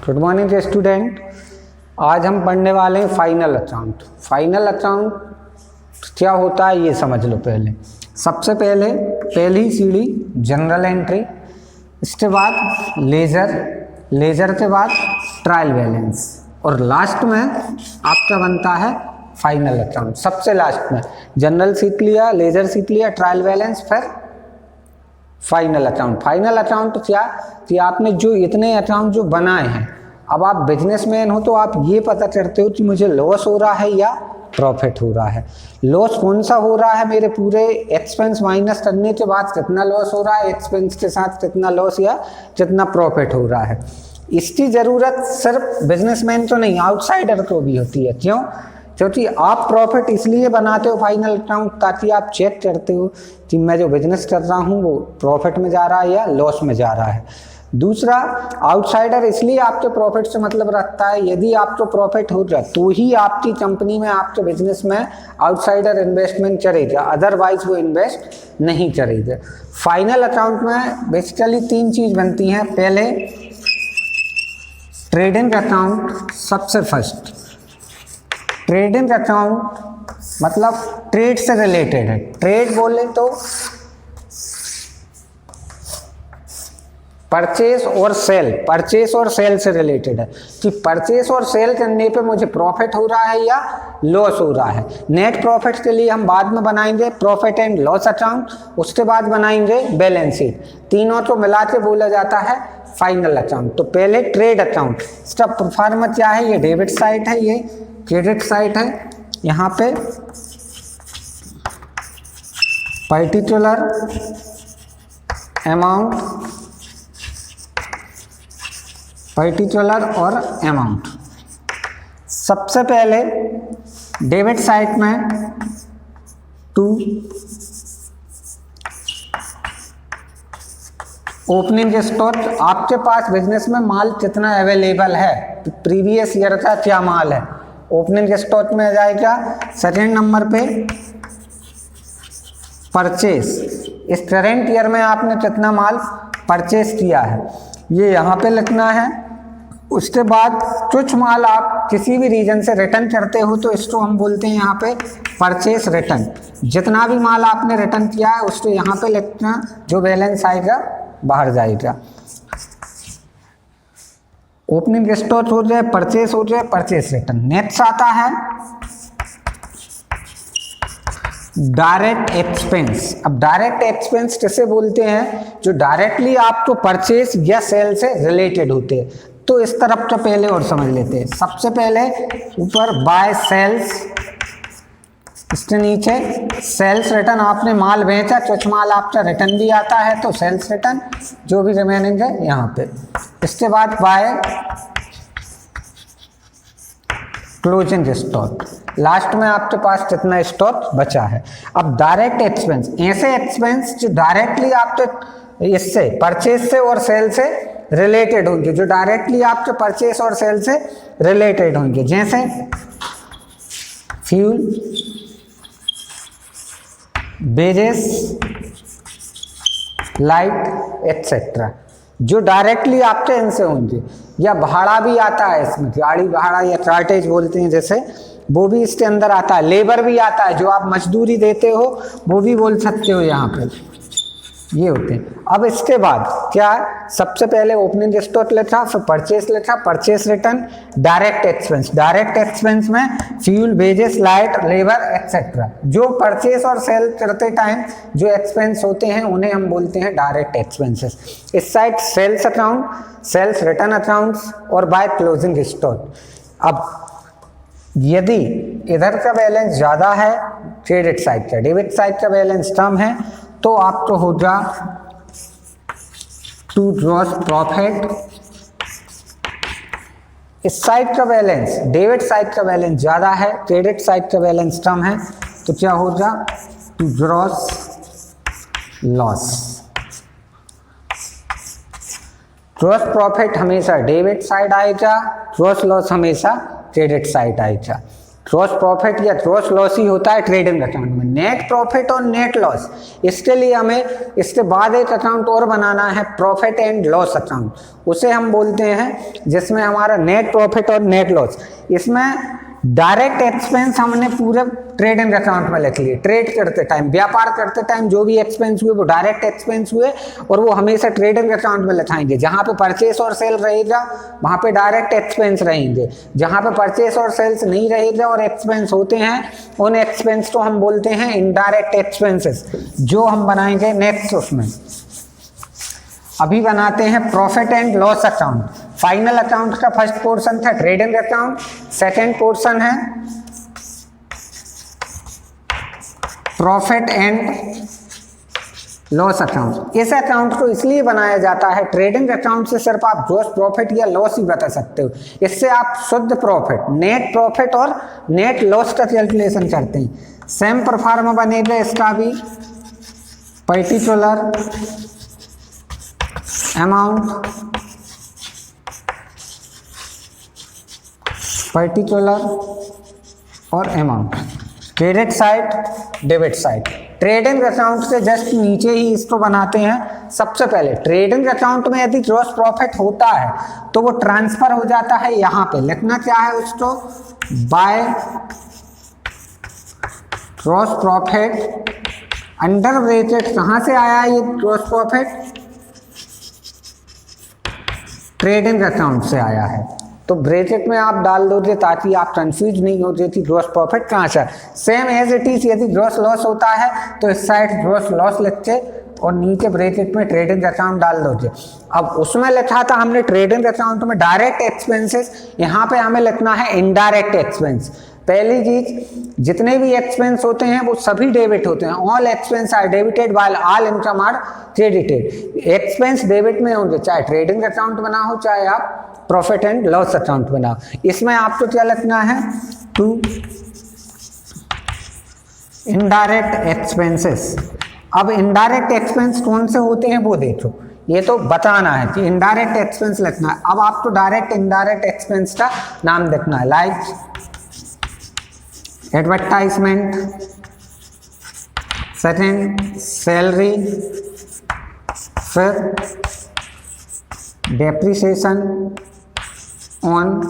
Good morning student. आज हम पढ़ने वाले हैं फाइनल अकाउंट। फाइनल अकाउंट क्या होता है ये समझ लो। पहले सबसे पहले पहली सीढ़ी जनरल एंट्री, इसके बाद लेजर, लेजर के बाद ट्रायल बैलेंस और लास्ट में आपका बनता है फाइनल अकाउंट। सबसे लास्ट में जनरल सीख लिया, लेजर सीख लिया, ट्रायल बैलेंस, फिर फाइनल अकाउंट। फाइनल अकाउंट क्या कि आपने जो इतने अकाउंट जो बनाए हैं, अब आप बिजनेसमैन हो तो आप ये पता करते हो कि मुझे लॉस हो रहा है या प्रॉफिट हो रहा है। लॉस कौन सा हो रहा है, मेरे पूरे एक्सपेंस माइनस करने के बाद कितना लॉस हो रहा है, एक्सपेंस के साथ कितना लॉस या कितना प्रॉफिट हो रहा है। इसकी ज़रूरत सिर्फ बिजनेसमैन तो नहीं, आउटसाइडर को भी होती है। क्यों? क्योंकि आप प्रॉफिट इसलिए बनाते हो फाइनल अकाउंट ताकि आप चेक करते हो कि मैं जो बिजनेस कर रहा हूँ वो प्रॉफिट में जा रहा है या लॉस में जा रहा है। दूसरा, आउटसाइडर इसलिए आपके प्रॉफिट से मतलब रखता है, यदि आपको प्रॉफिट हो जाए तो ही आपकी कंपनी में, आपके बिजनेस में आउटसाइडर इन्वेस्टमेंट करेगा, अदरवाइज वो इन्वेस्ट नहीं करेगा। फाइनल अकाउंट में बेसिकली तीन चीज़ बनती हैं। पहले ट्रेडिंग अकाउंट, सबसे फर्स्ट ट्रेडिंग अकाउंट मतलब ट्रेड से रिलेटेड है। ट्रेड बोले तो परचेस और सेल, परचेस और सेल से रिलेटेड है कि परचेस और सेल करने पे मुझे प्रॉफिट हो रहा है या लॉस हो रहा है। नेट प्रॉफिट के लिए हम बाद में बनाएंगे प्रॉफिट एंड लॉस अकाउंट, उसके बाद बनाएंगे बैलेंस शीट। तीनों को मिला के बोला जाता है फाइनल अकाउंट। तो पहले ट्रेड अकाउंट, इसका परफॉर्मेंस क्या है, ये डेबिट साइड है, ये क्रेडिट साइड है। यहाँ पे पर्टिकुलर अमाउंट, पर्टिकुलर और अमाउंट। सबसे पहले डेबिट साइड में टू ओपनिंग स्टॉक, आपके पास बिजनेस में माल कितना अवेलेबल है, प्रीवियस ईयर का क्या माल है, ओपनिंग स्टॉक में आ जाएगा। सेकेंड नंबर पे परचेस, इस करेंट ईयर में आपने कितना माल परचेस किया है, ये यहाँ पे लिखना है। उसके बाद कुछ माल आप किसी भी रीजन से रिटर्न करते हो तो इसको हम बोलते हैं यहाँ पे परचेस रिटर्न। जितना भी माल आपने रिटर्न किया है उसको यहाँ पे लिखना, जो बैलेंस आएगा बाहर जाएगा। ओपनिंग स्टॉक हो जाए, परचेस हो जाए, परचेस रिटर्न। नेक्स्ट आता है डायरेक्ट एक्सपेंस। अब डायरेक्ट एक्सपेंस किसे बोलते हैं, जो डायरेक्टली आपको परचेस या सेल से रिलेटेड होते हैं। तो इस तरफ तो पहले और समझ लेते हैं। सबसे पहले ऊपर बाय सेल्स, इसके नीचे सेल्स रिटर्न, आपने माल बेचा, कुछ माल आपका रिटर्न भी आता है तो सेल्स रिटर्न, जो भी रिमेनिंग है यहाँ पे। इसके बाद बाय क्लोजिंग स्टॉक, लास्ट में आपके पास कितना स्टॉक बचा है। अब डायरेक्ट एक्सपेंस, ऐसे एक्सपेंस जो डायरेक्टली आपके इससे परचेस से और सेल से रिलेटेड होंगे, जो डायरेक्टली आपके परचेस और सेल से रिलेटेड होंगे, जैसे फ्यूल, वेजेस, लाइट एक्सेट्रा, जो डायरेक्टली आपके इनसे होंगे। या भाड़ा भी आता है इसमें, गाड़ी भाड़ा या चार्टेज बोलते हैं जैसे, वो भी इसके अंदर आता है। लेबर भी आता है, जो आप मजदूरी देते हो वो भी बोल सकते हो यहाँ पे, ये होते हैं। अब इसके बाद क्या है, सबसे पहले ओपनिंग स्टॉक लिखा, फिर परचेस लिखा, purchase return, direct expense. Direct expense में fuel, wages, light, labour etcetera, जो परचेस और सेल करते टाइम जो एक्सपेंस होते हैं उन्हें हम बोलते हैं डायरेक्ट एक्सपेंसेस। इस side sales account, sales return accounts और बाय क्लोजिंग स्टॉक। अब यदि इधर का बैलेंस ज़्यादा है क्रेडिट साइड का, डेबिट साइड का बैलेंस कम है, तो आपको होगा टू ग्रॉस प्रॉफिट। इस साइड का बैलेंस, डेबिट साइड का बैलेंस ज़्यादा है, क्रेडिट साइड का बैलेंस कम है, तो क्या होगा to gross loss. Gross profit हमेशा डेबिट साइड आएगा, ग्रॉस लॉस हमेशा क्रेडिट साइड आएगा। ग्रॉस प्रॉफिट या ग्रॉस लॉस ही होता है ट्रेडिंग अकाउंट में। नेट प्रॉफिट और नेट लॉस, इसके लिए हमें इसके बाद एक अकाउंट और बनाना है, प्रॉफिट एंड लॉस अकाउंट। उसे हम बोलते हैं जिसमें हमारा नेट प्रॉफिट और नेट लॉस, इसमें डायरेक्ट एक्सपेंस हमने पूरे ट्रेडिंग अकाउंट में लिख लिए। ट्रेड करते टाइम, व्यापार करते टाइम जो भी एक्सपेंस हुए वो डायरेक्ट एक्सपेंस हुए और वो हमेशा ट्रेडिंग अकाउंट में लिखाएंगे। जहाँ पे परचेस और सेल रहेगा वहाँ पे डायरेक्ट एक्सपेंस रहेंगे, जहाँ पे परचेस और सेल्स नहीं रहेगा और एक्सपेंस होते हैं उन एक्सपेंस को हम बोलते हैं इनडायरेक्ट एक्सपेंसेस, जो हम बनाएंगे नेक्स्ट उसमें। अभी बनाते हैं profit and loss account. Final account का फर्स्ट पोर्शन था ट्रेडिंग अकाउंट, सेकेंड पोर्शन है प्रॉफिट एंड लॉस अकाउंट। इस अकाउंट को इसलिए बनाया जाता है, ट्रेडिंग अकाउंट से सिर्फ आप ग्रॉस प्रॉफिट या लॉस ही बता सकते हो, इससे आप शुद्ध प्रॉफिट, नेट प्रॉफिट और नेट लॉस का कैलकुलेशन करते हैं। सेम परफॉर्मा बनेगा इसका भी, पर्टिकुलर अमाउंट, पर्टिकुलर और amount, credit side, debit side. Trading account से जस्ट नीचे ही इसको बनाते हैं। सबसे पहले ट्रेडिंग अकाउंट में यदि ग्रॉस प्रॉफिट होता है तो वो ट्रांसफर हो जाता है यहाँ पे, लिखना क्या है उसको, by gross profit under bracket. कहाँ से आया ये ग्रॉस प्रॉफिट, ट्रेडिंग अकाउंट से आया है, तो ब्रैकेट में आप डाल दोगे ताकि आप कंफ्यूज नहीं हो जाए कि ग्रॉस प्रॉफिट कहाँ से। सेम एज इट इज यदि ग्रॉस लॉस होता है तो इस साइड ग्रॉस लॉस लिखते और नीचे ब्रैकेट में ट्रेडिंग अकाउंट डाल दोगे। अब उसमें लिखा था हमने ट्रेडिंग अकाउंट में डायरेक्ट एक्सपेंसेस, यहाँ पे हमें लिखना है इनडायरेक्ट एक्सपेंस। पहली चीज, जितने भी एक्सपेंस होते हैं वो सभी डेबिट होते हैं। All expense are debited while all income are credited. Expense debit में होंगे, चाहे ट्रेडिंग अकाउंट बना हो चाहे आप प्रॉफिट एंड लॉस अकाउंट बनाओ। इसमें आपको क्या लिखना है, टू इनडायरेक्ट एक्सपेंसेस। अब इनडायरेक्ट एक्सपेंस कौन से होते हैं वो देखो, ये तो बताना है कि इनडायरेक्ट एक्सपेंस लिखना है। अब आपको डायरेक्ट इनडायरेक्ट एक्सपेंस का नाम देखना है, लाइक एडवर्टाइजमेंट, सेकेंड सैलरी, फिर depreciation on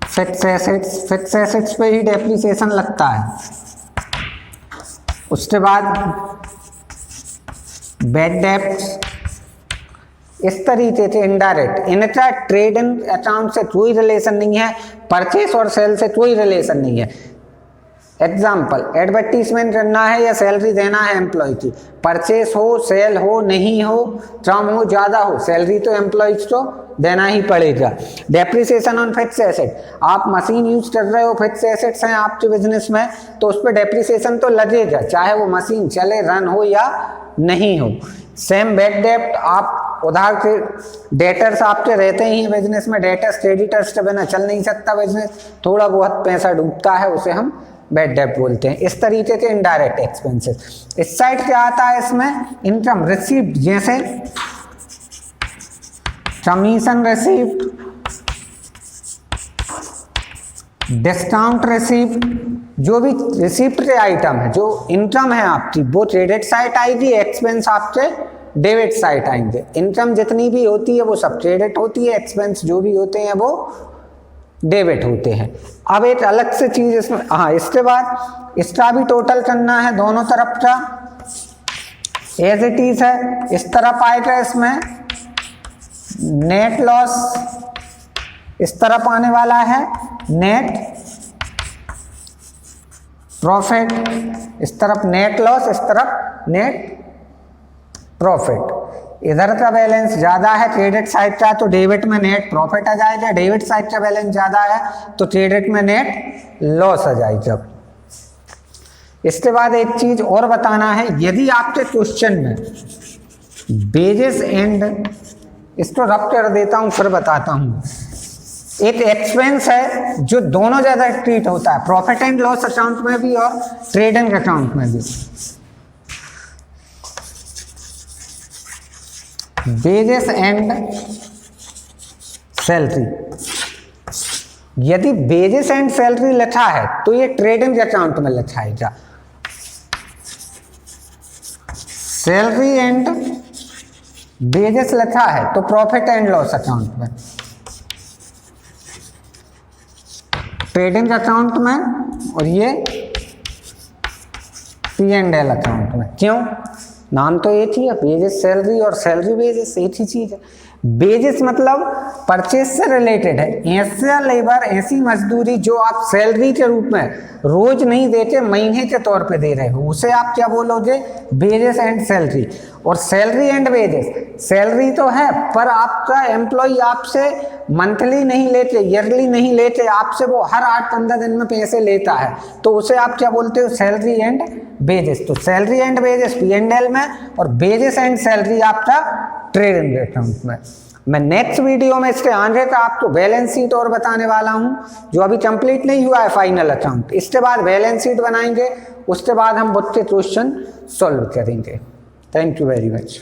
fix assets, fix assets पे ही डेप्रिसिएशन लगता है। उसके बाद बैड डेप्ट, इस तरीके से इनडायरेक्ट। इनका ट्रेडिंग अकाउंट से कोई रिलेशन नहीं है, परचेस और सेल से कोई रिलेशन नहीं है। एग्जाम्पल, एडवर्टीजमेंट करना है या सैलरी देना है एम्प्लॉय की, परचेस हो सेल हो नहीं हो, कम हो ज़्यादा हो, सैलरी तो एम्प्लॉयज को देना ही पड़ेगा। डेप्रिसिएशन ऑन फिक्स एसेट, आप मशीन यूज कर रहे हो, फिक्स एसेट्स हैं आपके बिजनेस में, तो उस पर डेप्रिसिएशन तो लगेगा, चाहे वो मशीन चले, रन हो या नहीं हो। सेम बैड डेप्ट, आप उधार के डेटर्स आपके रहते ही बिजनेस में, डेटर्स क्रेडिटर्स के बिना चल नहीं सकता बिजनेस, थोड़ा बहुत पैसा डूबता है उसे हम बैड डेप्ट बोलते हैं। इस तरीके के इनडायरेक्ट एक्सपेंसेस। इस साइड क्या आता है, इसमें इनकम रिसीव्ड, जैसे कमीशन रिसीव्ड, डिस्काउंट रिसीव्ड, जो भी रिसीप्ट के आइटम है, जो इनकम है आपकी वो क्रेडिट साइड आएगी, एक्सपेंस आपके डेबिट साइड आएंगे। इनकम जितनी भी होती है वो सब क्रेडिट होती है, एक्सपेंस जो भी होते हैं वो डेबिट होते हैं। अब एक अलग से चीज इसमें, हाँ, इसके बाद इसका भी टोटल करना है दोनों तरफ का, एज इट इज है। इस तरफ आएगा इसमें नेट लॉस, इस तरफ आने वाला है नेट प्रॉफिट, इस तरफ नेट लॉस, इस तरफ नेट प्रॉफिट। इधर का बैलेंस ज्यादा है क्रेडिट साइड का तो डेबिट में नेट प्रॉफिट आ जाएगा, डेबिट साइड का बैलेंस ज्यादा है तो क्रेडिट में नेट लॉस आ जाएगा। इसके बाद एक चीज और बताना है, यदि आपके क्वेश्चन में बेजेस एंड, इसको रब कर देता हूं फिर बताता हूं, एक एक्सपेंस है जो दोनों ज्यादा ट्रीट होता है, प्रॉफिट एंड लॉस अकाउंट में भी और ट्रेडिंग अकाउंट में भी। वेजेस एंड सैलरी, यदि वेजेस एंड सैलरी लिखा है तो ये ट्रेडिंग अकाउंट में लिखाएगा, सैलरी एंड वेजेस लिखा है तो प्रॉफिट एंड लॉस अकाउंट में, ट्रेडिंग अकाउंट में, और ये P&L अकाउंट में। क्यों? नाम तो एक ही है, वेजेस सैलरी और सैलरी वेजेस एक ही चीज है। वेजेस मतलब परचेज से रिलेटेड है, ऐसा लेबर, ऐसी मजदूरी जो आप सैलरी के रूप में रोज नहीं देते, महीने के तौर पे दे रहे हो, उसे आप क्या बोलोगे? Wages and salary. और सैलरी एंड वेजेस, सैलरी तो है पर आपका एम्प्लॉय आपसे मंथली नहीं लेते, ईयरली नहीं लेते, आपसे वो हर 8-15 दिन में पैसे लेता है, तो उसे आप क्या बोलते हो? Salary and wages. तो सैलरी एंड वेजेस P&L में और वेजेस एंड सैलरी आपका ट्रेडिंग अकाउंट में। मैं नेक्स्ट वीडियो में इसके आगे का आपको बैलेंस शीट और बताने वाला हूं, जो अभी कंप्लीट नहीं हुआ है फाइनल अकाउंट। इसके बाद बैलेंस शीट बनाएंगे, उसके बाद हम बहुत से क्वेश्चन सॉल्व करेंगे। Thank you very much.